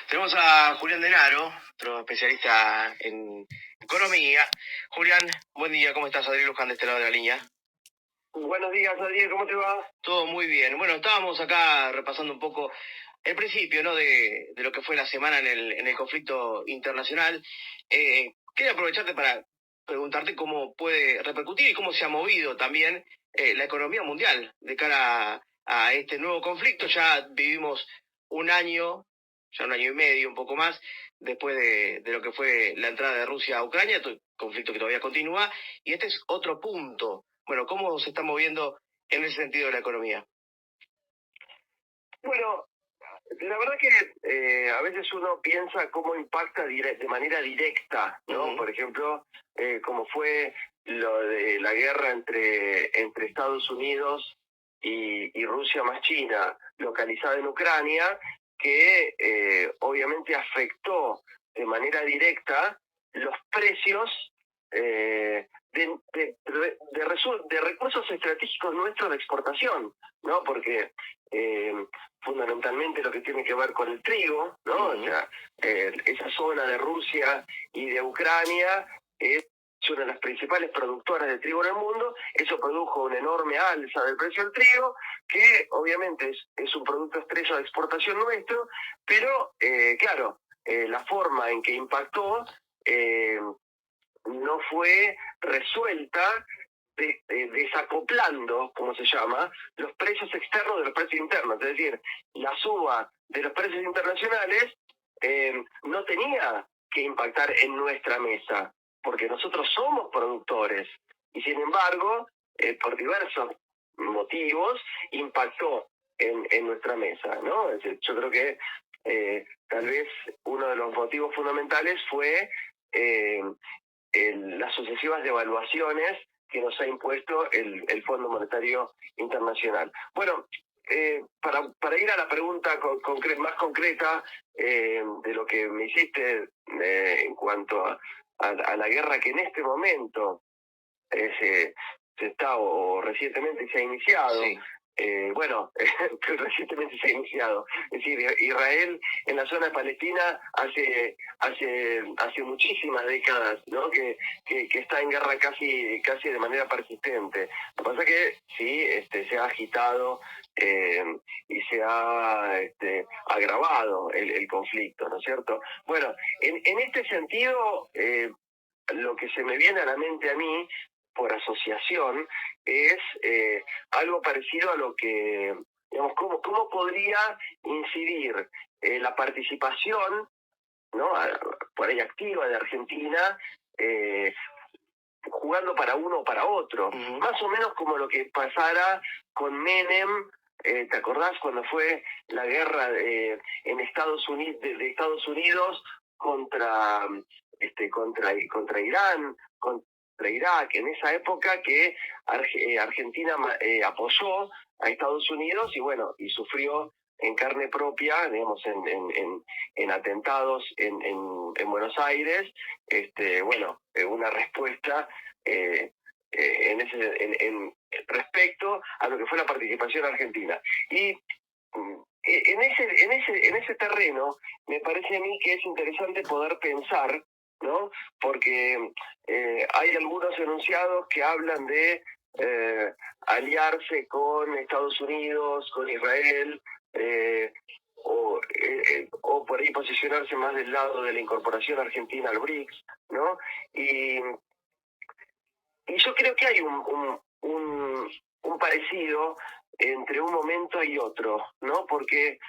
Tenemos a Julián Denaro, otro especialista en economía. Julián, buen día, ¿cómo estás? Adrián Luján de este lado de la línea. Buenos días, Adrián, ¿cómo te va? Todo muy bien. Bueno, estábamos acá repasando un poco el principio, ¿no? de lo que fue la semana en el conflicto internacional. Quería aprovecharte para preguntarte cómo puede repercutir y cómo se ha movido también la economía mundial de cara a este nuevo conflicto. Ya vivimos un año, ya un año y medio, un poco más, después de lo que fue la entrada de Rusia a Ucrania, conflicto que todavía continúa, y este es otro punto. Bueno, ¿cómo se está moviendo en ese sentido de la economía? Bueno, la verdad que a veces uno piensa cómo impacta de manera directa, ¿no? Ujú. Por ejemplo, como fue lo de la guerra entre Estados Unidos y Rusia más China, localizada en Ucrania, que obviamente afectó de manera directa los precios de recursos estratégicos nuestros de exportación, ¿no? Porque fundamentalmente lo que tiene que ver con el trigo, ¿no? O sea, esa zona de Rusia y de Ucrania es una de las principales productoras de trigo en el mundo. Eso produjo una enorme alza del precio del trigo, que obviamente es un producto estrella de exportación nuestro, pero claro, la forma en que impactó no fue resuelta desacoplando, como se llama, los precios externos de los precios internos. Es decir, la suba de los precios internacionales no tenía que impactar en nuestra mesa, porque nosotros somos productores. Y sin embargo, por diversos motivos, impactó en nuestra mesa, ¿no? Es decir, yo creo que tal vez uno de los motivos fundamentales fue las sucesivas devaluaciones que nos ha impuesto el Fondo Monetario Internacional. Bueno, para ir a la pregunta más concreta de lo que me hiciste en cuanto a la guerra que en este momento se está o recientemente se ha iniciado. Sí. Bueno, recientemente se ha iniciado. Es decir, Israel en la zona de Palestina hace muchísimas décadas, ¿no? Que está en guerra casi de manera persistente. Lo que pasa es que sí, se ha agitado y se ha agravado el conflicto, ¿no es cierto? Bueno, en este sentido, lo que se me viene a la mente a mí por asociación es algo parecido a lo que, digamos, cómo podría incidir la participación, ¿no? Por ahí activa de Argentina, jugando para uno o para otro. Ujú. Más o menos como lo que pasara con Menem. ¿Te acordás cuando fue la guerra en Estados Unidos, de Estados Unidos contra, contra Irán, contra Irak? En esa época que Argentina apoyó a Estados Unidos y bueno, y sufrió en carne propia, digamos, en atentados en Buenos Aires, bueno, una respuesta respecto a lo que fue la participación argentina. Y en ese terreno me parece a mí que es interesante poder pensar, ¿no? Porque hay algunos enunciados que hablan de aliarse con Estados Unidos, con Israel, o por ahí posicionarse más del lado de la incorporación argentina al BRICS, ¿no? Y yo creo que hay un parecido entre un momento y otro, ¿no? Porque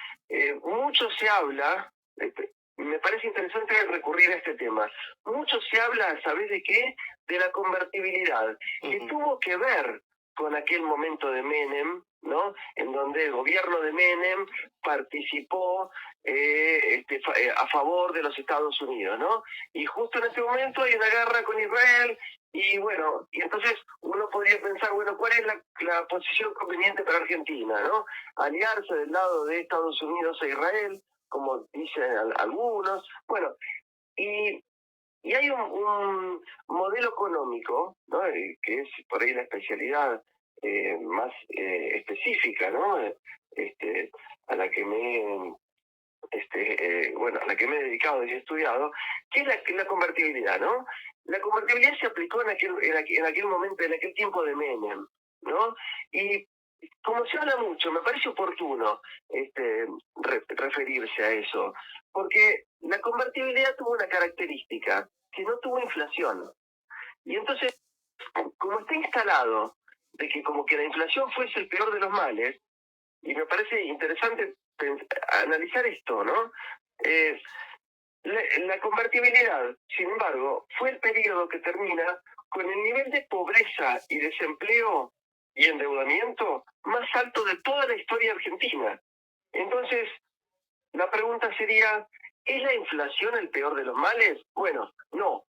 mucho se habla, me parece interesante recurrir a este tema, mucho se habla, ¿sabés de qué? De la convertibilidad, que tuvo que ver con aquel momento de Menem, ¿no? En donde el gobierno de Menem participó a favor de los Estados Unidos, ¿no? Y justo en este momento hay una guerra con Israel, y bueno, y entonces uno podría pensar, bueno, ¿cuál es la posición conveniente para Argentina, no? Aliarse del lado de Estados Unidos e Israel, como dicen algunos. Bueno, y hay un modelo económico, ¿no? Que es por ahí la especialidad más específica, ¿no? A la que me bueno, a la que me he dedicado y he estudiado, que es la convertibilidad, ¿no? La convertibilidad se aplicó en aquel momento, en aquel tiempo de Menem, ¿no? Y como se habla mucho, me parece oportuno referirse a eso, porque la convertibilidad tuvo una característica, que no tuvo inflación. Y entonces, como está instalado de que como que la inflación fuese el peor de los males, y me parece interesante analizar esto, ¿no? La convertibilidad, sin embargo, fue el periodo que termina con el nivel de pobreza y desempleo y endeudamiento más alto de toda la historia argentina. Entonces, la pregunta sería, ¿es la inflación el peor de los males? Bueno, no,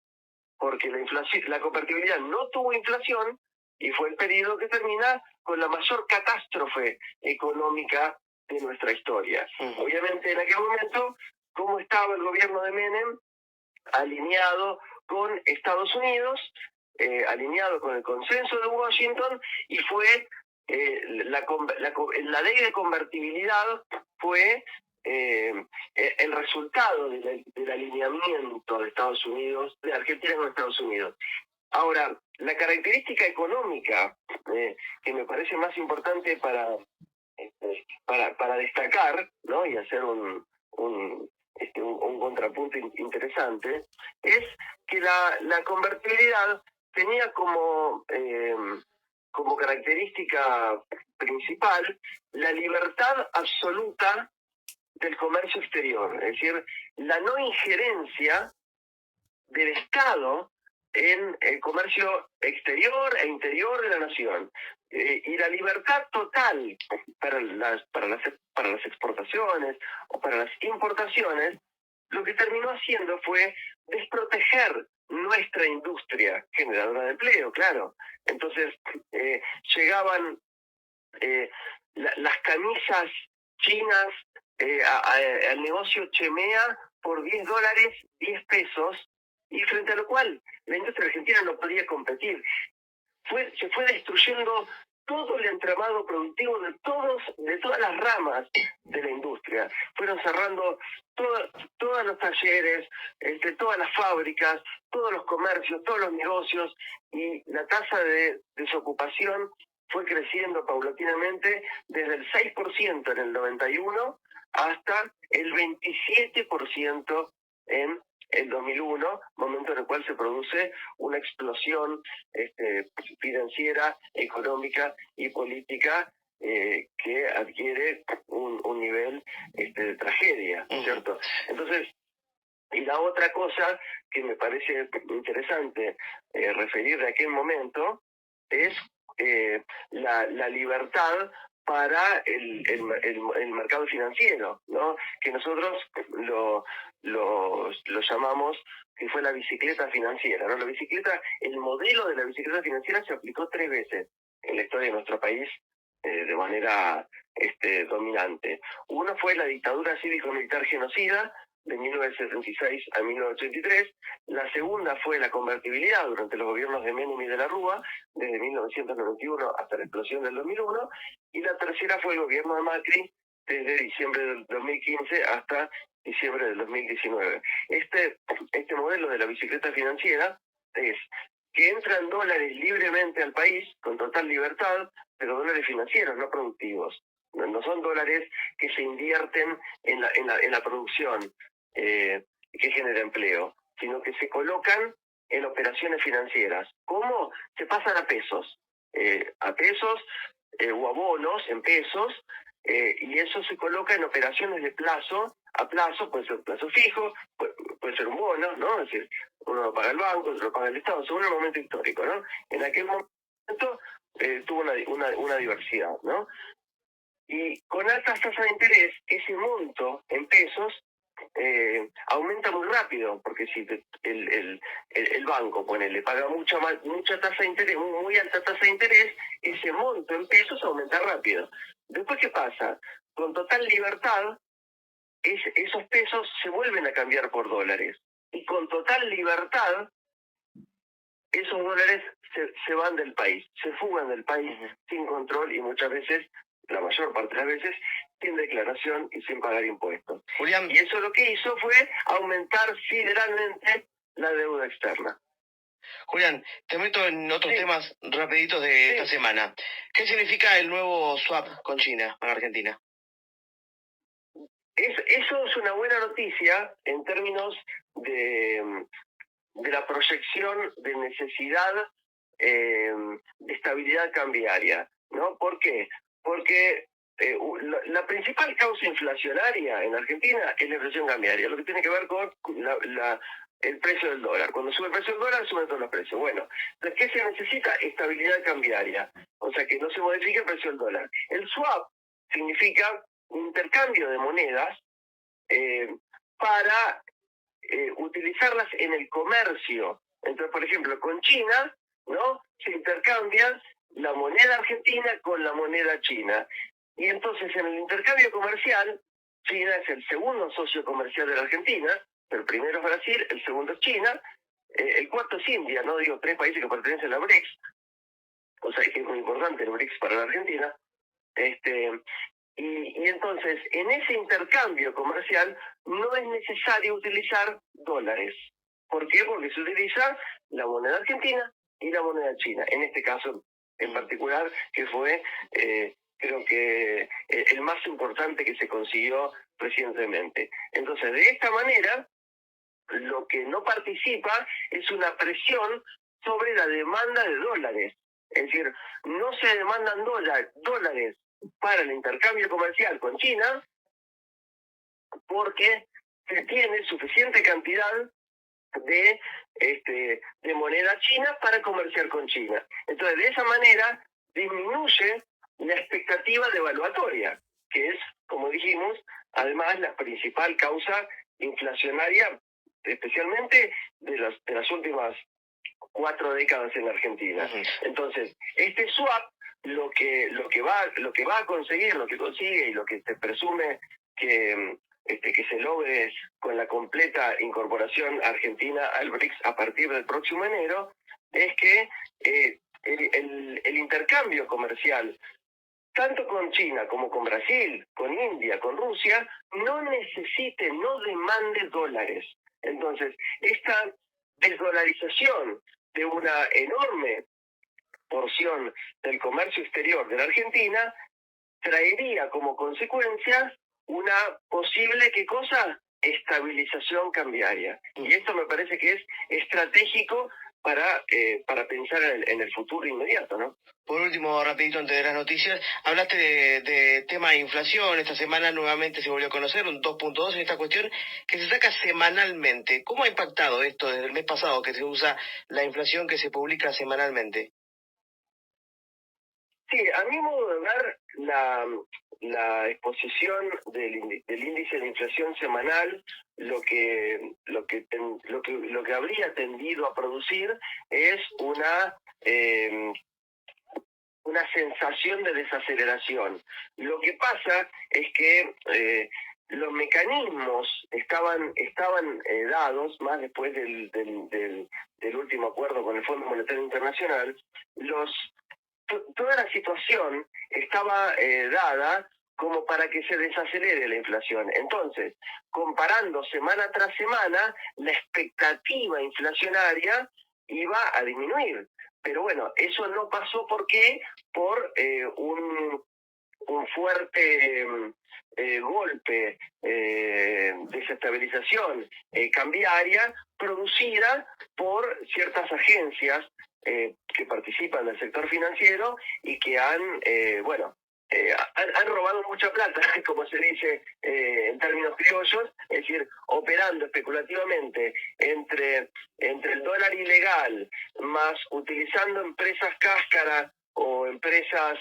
porque la convertibilidad no tuvo inflación y fue el periodo que termina con la mayor catástrofe económica de nuestra historia. Obviamente en aquel momento, ¿cómo estaba el gobierno de Menem? Alineado con Estados Unidos, alineado con el consenso de Washington, y fue la ley de convertibilidad fue el resultado del alineamiento de Estados Unidos, de Argentina con Estados Unidos. Ahora, la característica económica que me parece más importante para destacar, ¿no? Y hacer un contrapunto interesante, es que la convertibilidad tenía como característica principal la libertad absoluta del comercio exterior, es decir, la no injerencia del Estado en el comercio exterior e interior de la nación, y la libertad total para las exportaciones o para las importaciones, lo que terminó haciendo fue desproteger nuestra industria generadora de empleo, claro. Entonces, llegaban las camisas chinas al negocio Chemea por $10, 10 pesos, y frente a lo cual la industria argentina no podía competir. Se fue destruyendo todo el entramado productivo de todas las ramas de la industria. Fueron cerrando todos los talleres, todas las fábricas, todos los comercios, todos los negocios, y la tasa de desocupación fue creciendo paulatinamente desde el 6% en el 91 hasta el 27% en el 2001, momento en el cual se produce una explosión financiera, económica y política que adquiere un nivel de tragedia, ¿cierto? Entonces, y la otra cosa que me parece interesante referir de aquel momento es la libertad para el mercado financiero, ¿no? Que nosotros lo llamamos que fue la bicicleta financiera, ¿no? El modelo de la bicicleta financiera se aplicó 3 veces en la historia de nuestro país de manera dominante. Uno fue la dictadura cívico-militar genocida de 1976 a 1983, la segunda fue la convertibilidad durante los gobiernos de Menem y de la Rúa, desde 1991 hasta la explosión del 2001, y la tercera fue el gobierno de Macri, desde diciembre del 2015 hasta diciembre del 2019. Este modelo de la bicicleta financiera es que entran dólares libremente al país, con total libertad, pero dólares financieros, no productivos. No son dólares que se invierten en la producción, que genera empleo, sino que se colocan en operaciones financieras. ¿Cómo? Se pasan a pesos, o a bonos en pesos, y eso se coloca en operaciones de plazo a plazo, puede ser plazo fijo, puede ser un bono, ¿no? Es decir, uno lo paga el banco, otro lo paga el Estado, según el momento histórico, ¿no? En aquel momento tuvo una diversidad, ¿no? Y con altas tasas de interés, ese monto en pesos aumenta muy rápido, porque si el banco le paga mucha tasa de interés, muy alta tasa de interés, ese monto en pesos aumenta rápido. Después, ¿qué pasa? Con total libertad, esos pesos se vuelven a cambiar por dólares. Y con total libertad, esos dólares se van del país, se fugan del país sin control, y muchas veces, la mayor parte de las veces, sin declaración y sin pagar impuestos. Julián, Y eso lo que hizo fue aumentar sideralmente la deuda externa. Julián, te meto en otros Sí. temas rapiditos de esta semana. ¿Qué significa el nuevo swap con China para Argentina? Eso es una buena noticia en términos de la proyección de necesidad de estabilidad cambiaria, ¿no? ¿Por qué? Porque la principal causa inflacionaria en Argentina es la inflación cambiaria, lo que tiene que ver con el precio del dólar. Cuando sube el precio del dólar, suben todos los precios. Bueno, entonces, ¿qué se necesita? Estabilidad cambiaria, o sea, que no se modifique el precio del dólar. El swap significa un intercambio de monedas para utilizarlas en el comercio. Entonces, por ejemplo, con China, ¿no? Se intercambia la moneda argentina con la moneda china. Y entonces en el intercambio comercial, China es el segundo socio comercial de la Argentina, el primero es Brasil, el segundo es China, el cuarto es India, ¿no? Digo, 3 países que pertenecen a la BRICS, o sea que es muy importante el BRICS para la Argentina. Y entonces, en ese intercambio comercial no es necesario utilizar dólares. ¿Por qué? Porque se utiliza la moneda argentina y la moneda china. En este caso en particular, que fue, creo que, el más importante que se consiguió recientemente. Entonces, de esta manera, lo que no participa es una presión sobre la demanda de dólares. Es decir, no se demandan dólares para el intercambio comercial con China porque se tiene suficiente cantidad de moneda china para comerciar con China. Entonces, de esa manera disminuye la expectativa devaluatoria, que es, como dijimos, además la principal causa inflacionaria, especialmente de las últimas 4 décadas en Argentina. Entonces, este swap lo que va a conseguir, lo que consigue y lo que se presume que se logre con la completa incorporación argentina al BRICS a partir del próximo enero, es que el intercambio comercial, tanto con China como con Brasil, con India, con Rusia, no demande dólares. Entonces, esta desdolarización de una enorme porción del comercio exterior de la Argentina traería como consecuencia una posible, ¿qué cosa? Estabilización cambiaria. Y esto me parece que es estratégico para pensar en el futuro inmediato, ¿no? Por último, rapidito antes de las noticias, hablaste de tema de inflación. Esta semana nuevamente se volvió a conocer un 2.2 en esta cuestión que se saca semanalmente. ¿Cómo ha impactado esto desde el mes pasado que se usa la inflación que se publica semanalmente? Sí, a mi modo de ver, la exposición del índice de inflación semanal lo que habría tendido a producir es una sensación de desaceleración. Lo que pasa es que los mecanismos estaban dados, más después del último acuerdo con el Fondo Monetario Internacional, toda la situación estaba dada como para que se desacelere la inflación. Entonces, comparando semana tras semana, la expectativa inflacionaria iba a disminuir. Pero bueno, eso no pasó. ¿Por qué? Por un fuerte golpe de desestabilización cambiaria producida por ciertas agencias que participan del sector financiero y que han robado mucha plata, como se dice en términos criollos, es decir, operando especulativamente entre el dólar ilegal, más utilizando empresas cáscaras o empresas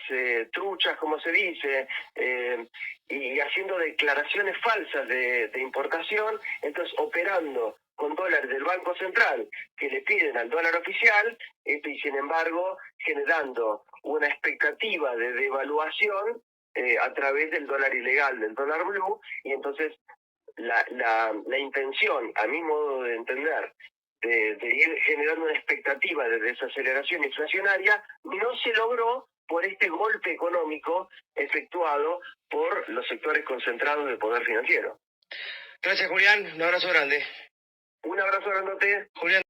truchas, como se dice, y haciendo declaraciones falsas de importación, entonces operando con dólares del Banco Central que le piden al dólar oficial, y sin embargo generando una expectativa de devaluación a través del dólar ilegal, del dólar blue, y entonces la intención, a mi modo de entender, de ir generando una expectativa de desaceleración inflacionaria, no se logró por este golpe económico efectuado por los sectores concentrados del poder financiero. Gracias, Julián. Un abrazo grande. Un abrazo grandote. Julián.